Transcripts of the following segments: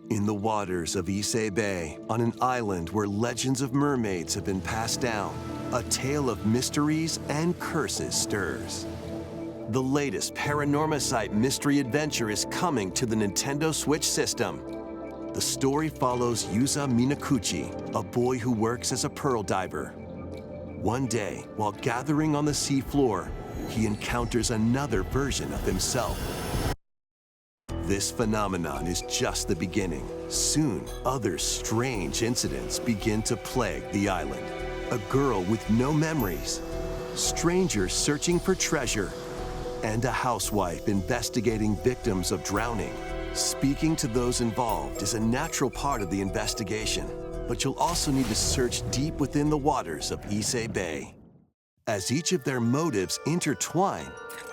In the waters of Issei Bay, on an island where legends of mermaids have been passed down, a tale of mysteries and curses stirs. The latest Paranormasight mystery adventure is coming to the Nintendo Switch system. The story follows Yuza Minakuchi, a boy who works as a pearl diver. One day, while gathering on the seafloor, he encounters another version of himself. This phenomenon is just the beginning. Soon, other strange incidents begin to plague the island. A girl with no memories, strangers searching for treasure, and a housewife investigating victims of drowning. Speaking to those involved is a natural part of the investigation, but you'll also need to search deep within the waters of Issei Bay. As each of their motives intertwine,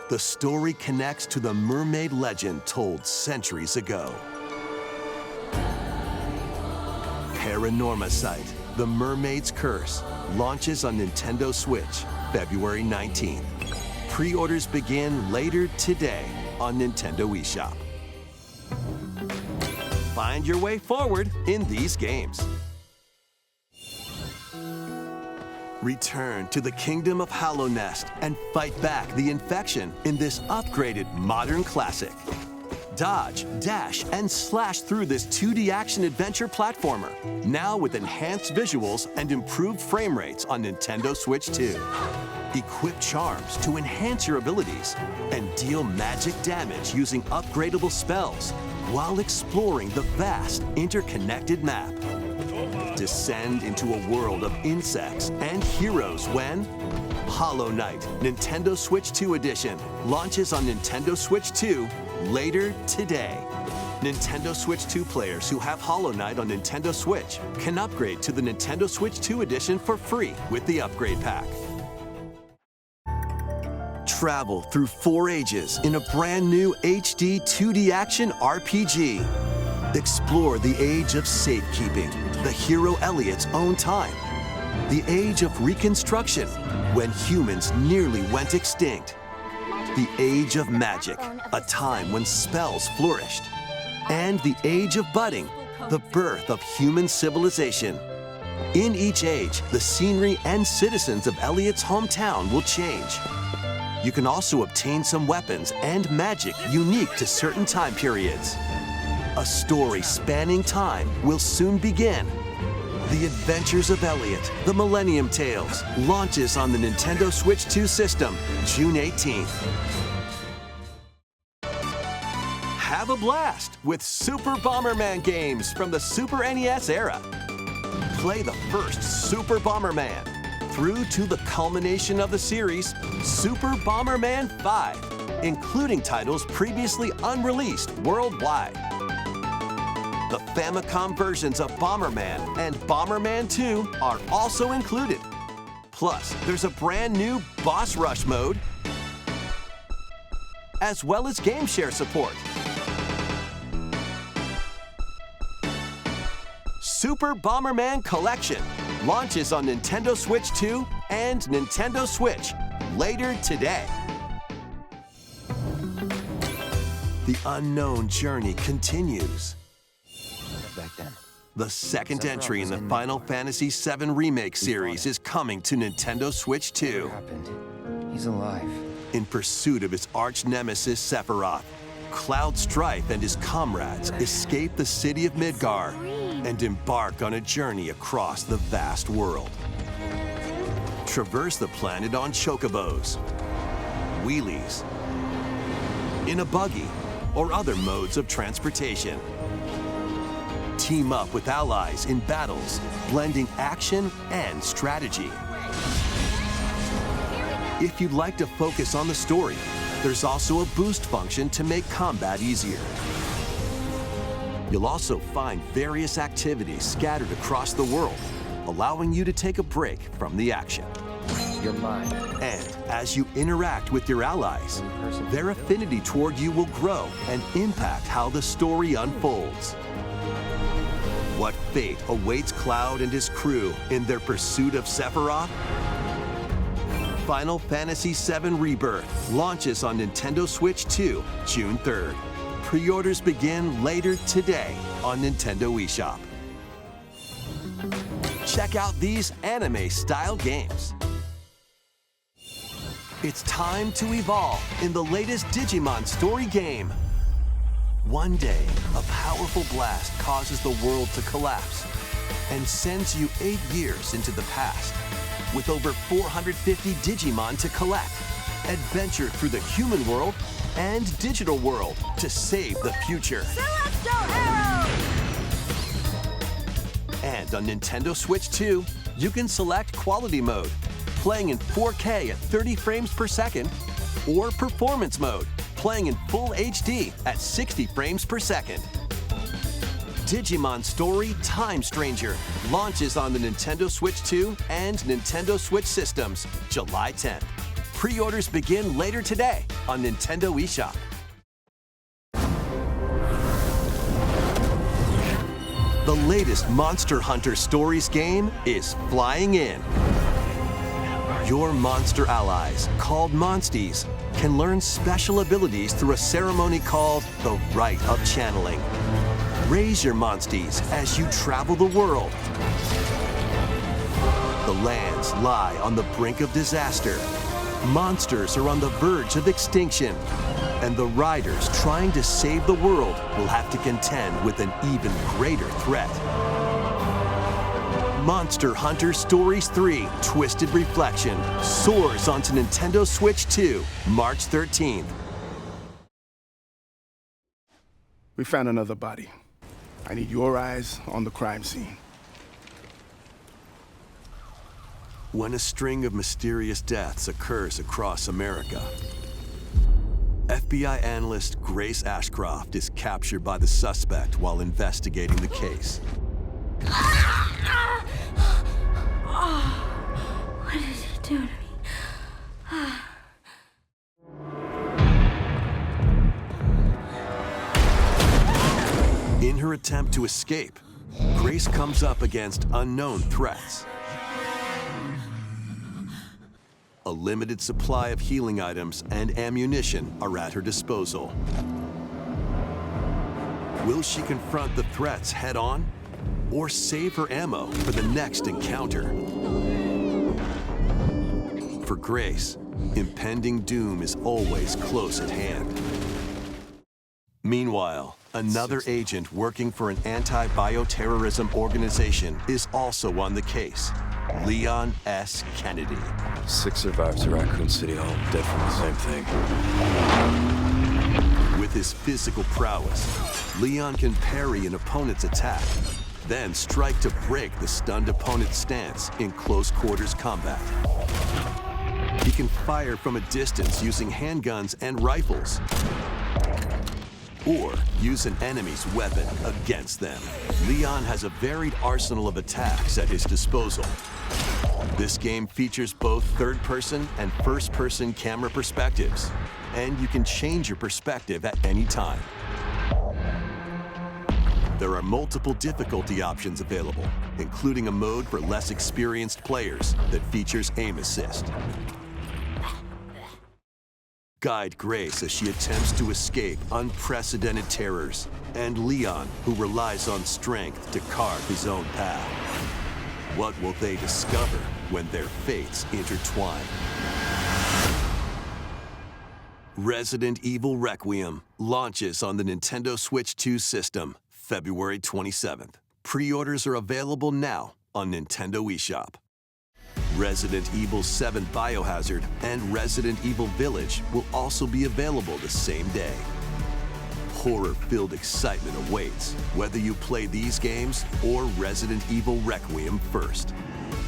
the story connects to the mermaid legend told centuries ago. Paranormasight: The Mermaid's Curse launches on Nintendo Switch February 19th. Pre-orders begin later today on Nintendo eShop. Find your way forward in these games. Return to the kingdom of Hallownest and fight back the infection in this upgraded modern classic. Dodge, dash, and slash through this 2D action-adventure platformer, now with enhanced visuals and improved frame rates on Nintendo Switch 2. Equip charms to enhance your abilities and deal magic damage using upgradable spells while exploring the vast, interconnected map. Descend into a world of insects and heroes when Hollow Knight Nintendo Switch 2 Edition launches on Nintendo Switch 2 later today. Nintendo Switch 2 players who have Hollow Knight on Nintendo Switch can upgrade to the Nintendo Switch 2 Edition for free with the upgrade pack. Travel through 4 ages in a brand new HD 2D action RPG. Explore the age of safekeeping, the hero Elliot's own time. The age of reconstruction, when humans nearly went extinct. The age of magic, a time when spells flourished. And the age of budding, the birth of human civilization. In each age, the scenery and citizens of Elliot's hometown will change. You can also obtain some weapons and magic unique to certain time periods. A story spanning time will soon begin. The Adventures of Elliot, The Millennium Tales, launches on the Nintendo Switch 2 system June 18th. Have a blast with Super Bomberman games from the Super NES era. Play the first Super Bomberman through to the culmination of the series, Super Bomberman 5, including titles previously unreleased worldwide. The Famicom versions of Bomberman and Bomberman 2 are also included. Plus, there's a brand new Boss Rush mode, as well as Game Share support. Super Bomberman Collection launches on Nintendo Switch 2 and Nintendo Switch later today. The unknown journey continues. Back then. The second entry in the Final Fantasy VII Remake series is coming to Nintendo Switch 2. What happened? He's alive. In pursuit of his arch-nemesis Sephiroth, Cloud Strife and his comrades escape the city of Midgar and embark on a journey across the vast world. Traverse the planet on chocobos, wheelies, in a buggy, or other modes of transportation. Team up with allies in battles, blending action and strategy. If you'd like to focus on the story, there's also a boost function to make combat easier. You'll also find various activities scattered across the world, allowing you to take a break from the action. You're mine. And as you interact with your allies, their affinity toward you will grow and impact how the story unfolds. What fate awaits Cloud and his crew in their pursuit of Sephiroth? Final Fantasy VII Rebirth launches on Nintendo Switch 2, June 3rd. Pre-orders begin later today on Nintendo eShop. Check out these anime-style games. It's time to evolve in the latest Digimon story game. One day, a powerful blast causes the world to collapse and sends you 8 years into the past. With over 450 Digimon to collect, adventure through the human world and digital world to save the future. Celestial Arrow! And on Nintendo Switch 2, you can select Quality Mode, playing in 4K at 30 frames per second, or Performance Mode, playing in Full HD at 60 frames per second. Digimon Story Time Stranger launches on the Nintendo Switch 2 and Nintendo Switch systems July 10th. Pre-orders begin later today on Nintendo eShop. The latest Monster Hunter Stories game is flying in. Your monster allies, called Monsties, can learn special abilities through a ceremony called the Rite of Channeling. Raise your Monsties as you travel the world. The lands lie on the brink of disaster. Monsters are on the verge of extinction. And the riders trying to save the world will have to contend with an even greater threat. Monster Hunter Stories 3 Twisted Reflection soars onto Nintendo Switch 2, March 13th. We found another body. I need your eyes on the crime scene. When a string of mysterious deaths occurs across America, FBI analyst Grace Ashcroft is captured by the suspect while investigating the case. What did he do to me? In her attempt to escape, Grace comes up against unknown threats. A limited supply of healing items and ammunition are at her disposal. Will she confront the threats head-on, or save her ammo for the next encounter? For Grace, impending doom is always close at hand. Meanwhile, another agent working for an anti-bioterrorism organization is also on the case, Leon S. Kennedy. 6 survivors of Raccoon City, all dead from the same thing. With his physical prowess, Leon can parry an opponent's attack, then strike to break the stunned opponent's stance in close quarters combat. He can fire from a distance using handguns and rifles, or use an enemy's weapon against them. Leon has a varied arsenal of attacks at his disposal. This game features both third-person and first-person camera perspectives, and you can change your perspective at any time. There are multiple difficulty options available, including a mode for less experienced players that features aim assist. Guide Grace as she attempts to escape unprecedented terrors, and Leon, who relies on strength to carve his own path. What will they discover when their fates intertwine? Resident Evil Requiem launches on the Nintendo Switch 2 system, February 27th. Pre-orders are available now on Nintendo eShop. Resident Evil 7 Biohazard and Resident Evil Village will also be available the same day. Horror-filled excitement awaits, whether you play these games or Resident Evil Requiem first.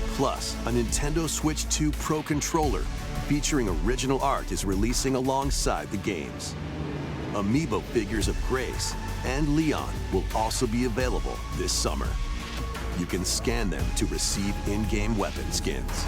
Plus, a Nintendo Switch 2 Pro controller featuring original art is releasing alongside the games. Amiibo figures of Grace and Leon will also be available this summer. You can scan them to receive in-game weapon skins.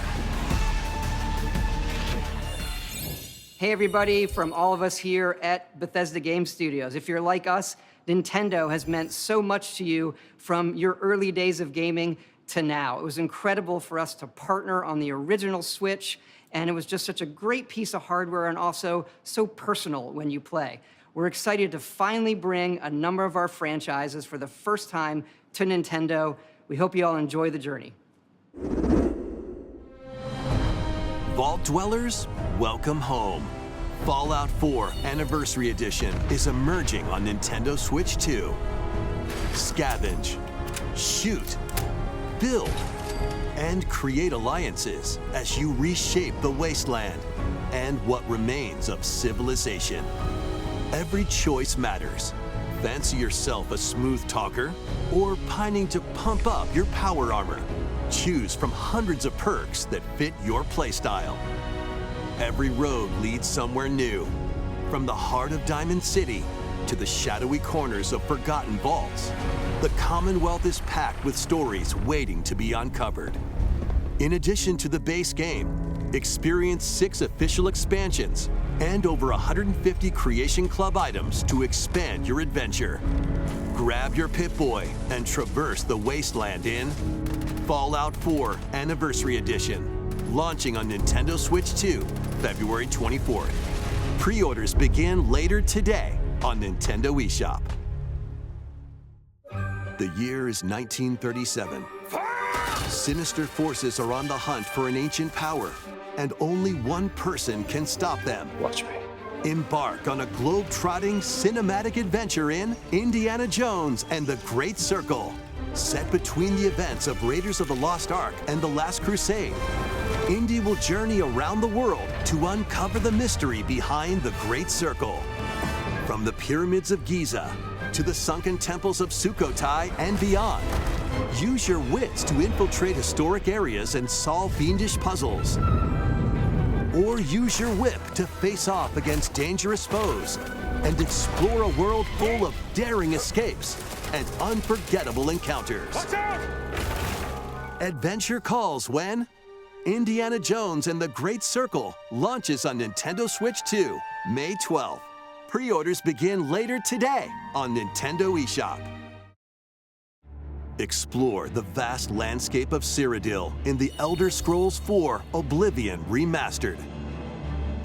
Hey everybody, from all of us here at Bethesda Game Studios. If you're like us, Nintendo has meant so much to you from your early days of gaming to now. It was incredible for us to partner on the original Switch, and it was just such a great piece of hardware and also so personal when you play. We're excited to finally bring a number of our franchises for the first time to Nintendo. We hope you all enjoy the journey. Vault Dwellers, welcome home. Fallout 4 Anniversary Edition is emerging on Nintendo Switch 2. Scavenge, shoot, build, and create alliances as you reshape the wasteland and what remains of civilization. Every choice matters. Fancy yourself a smooth talker or pining to pump up your power armor? Choose from hundreds of perks that fit your playstyle. Every road leads somewhere new, from the heart of Diamond City to the shadowy corners of forgotten vaults. The Commonwealth is packed with stories waiting to be uncovered. In addition to the base game, experience 6 official expansions and over 150 Creation Club items to expand your adventure. Grab your Pip-Boy and traverse the wasteland in Fallout 4 Anniversary Edition, launching on Nintendo Switch 2, February 24th. Pre-orders begin later today on Nintendo eShop. The year is 1937. Sinister forces are on the hunt for an ancient power, and only one person can stop them. Watch me. Embark on a globe-trotting cinematic adventure in Indiana Jones and the Great Circle. Set between the events of Raiders of the Lost Ark and The Last Crusade, Indy will journey around the world to uncover the mystery behind the Great Circle. From the pyramids of Giza to the sunken temples of Sukhothai and beyond, use your wits to infiltrate historic areas and solve fiendish puzzles. Or use your whip to face off against dangerous foes and explore a world full of daring escapes and unforgettable encounters. Watch out! Adventure calls when Indiana Jones and the Great Circle launches on Nintendo Switch 2, May 12th. Pre-orders begin later today on Nintendo eShop. Explore the vast landscape of Cyrodiil in The Elder Scrolls IV Oblivion Remastered.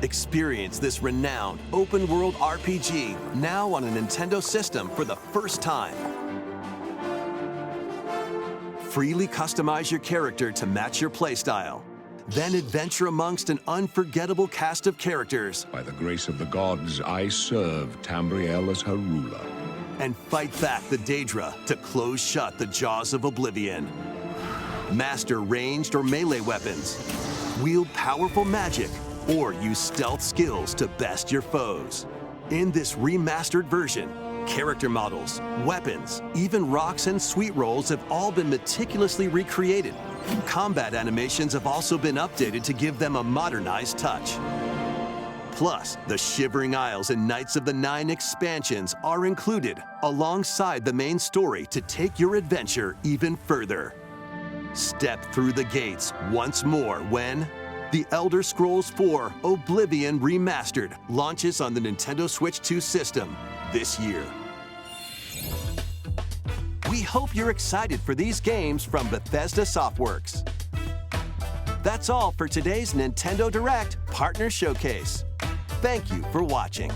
Experience this renowned open-world RPG now on a Nintendo system for the first time. Freely customize your character to match your playstyle. Then adventure amongst an unforgettable cast of characters. By the grace of the gods, I serve Tamriel as her ruler. And fight back the Daedra to close shut the jaws of Oblivion. Master ranged or melee weapons. Wield powerful magic or use stealth skills to best your foes. In this remastered version, character models, weapons, even rocks and sweet rolls have all been meticulously recreated. Combat animations have also been updated to give them a modernized touch. Plus, the Shivering Isles and Knights of the Nine expansions are included alongside the main story to take your adventure even further. Step through the gates once more when The Elder Scrolls IV Oblivion Remastered launches on the Nintendo Switch 2 system this year. We hope you're excited for these games from Bethesda Softworks. That's all for today's Nintendo Direct Partner Showcase. Thank you for watching.